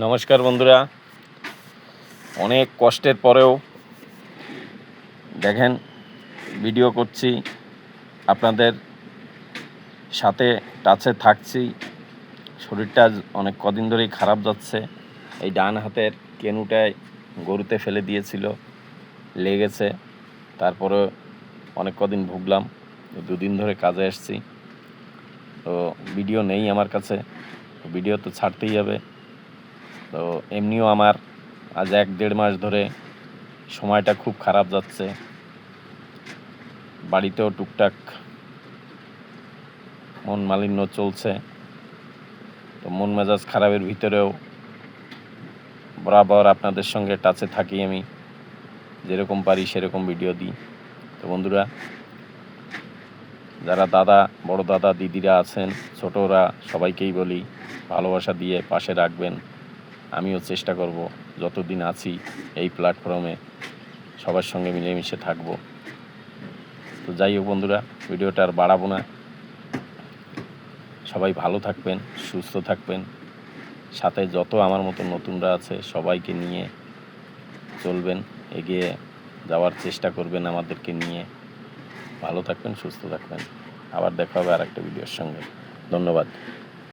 নমস্কার বন্ধুরা, অনেক কষ্টের পরেও দেখেন ভিডিও করছি, আপনাদের সাথে টাচে থাকছি। শরীরটা অনেক কদিন ধরেই খারাপ যাচ্ছে। এই ডান হাতের কেনুটায় গরুতে ফেলে দিয়েছিল, লেগেছে। তারপরে অনেক কদিন ভুগলাম, দুদিন ধরে কাজে আসছি। তো ভিডিও নেই আমার কাছে, ভিডিও তো ছাড়তেই হবে। তো এমনিও আমার আজ 1-1.5 মাস ধরে সময়টা খুব খারাপ যাচ্ছে। বাড়িতেও টুকটাক মন মালিন্য চলছে। তো মন মেজাজ খারাপের ভিতরেও বরাবর আপনাদের সঙ্গে টাচে থাকি আমি, যেরকম পারি সেরকম ভিডিও দিই। তো বন্ধুরা, যারা দাদা, বড় দাদা, দিদিরা আছেন, ছোটরা, সবাইকেই বলি ভালোবাসা দিয়ে পাশে রাখবেন। আমিও চেষ্টা করব যতদিন আছি এই প্ল্যাটফর্মে সবার সঙ্গে মিলেমিশে থাকব। তো যাই হোক বন্ধুরা, ভিডিওটা আর বাড়াবো না। সবাই ভালো থাকবেন, সুস্থ থাকবেন, সাথে যত আমার মতো নতুনরা আছে সবাইকে নিয়ে চলবেন, এগিয়ে যাওয়ার চেষ্টা করবেন আমাদেরকে নিয়ে। ভালো থাকবেন, সুস্থ থাকবেন। আবার দেখা হবে আরেকটা ভিডিওর সঙ্গে। ধন্যবাদ।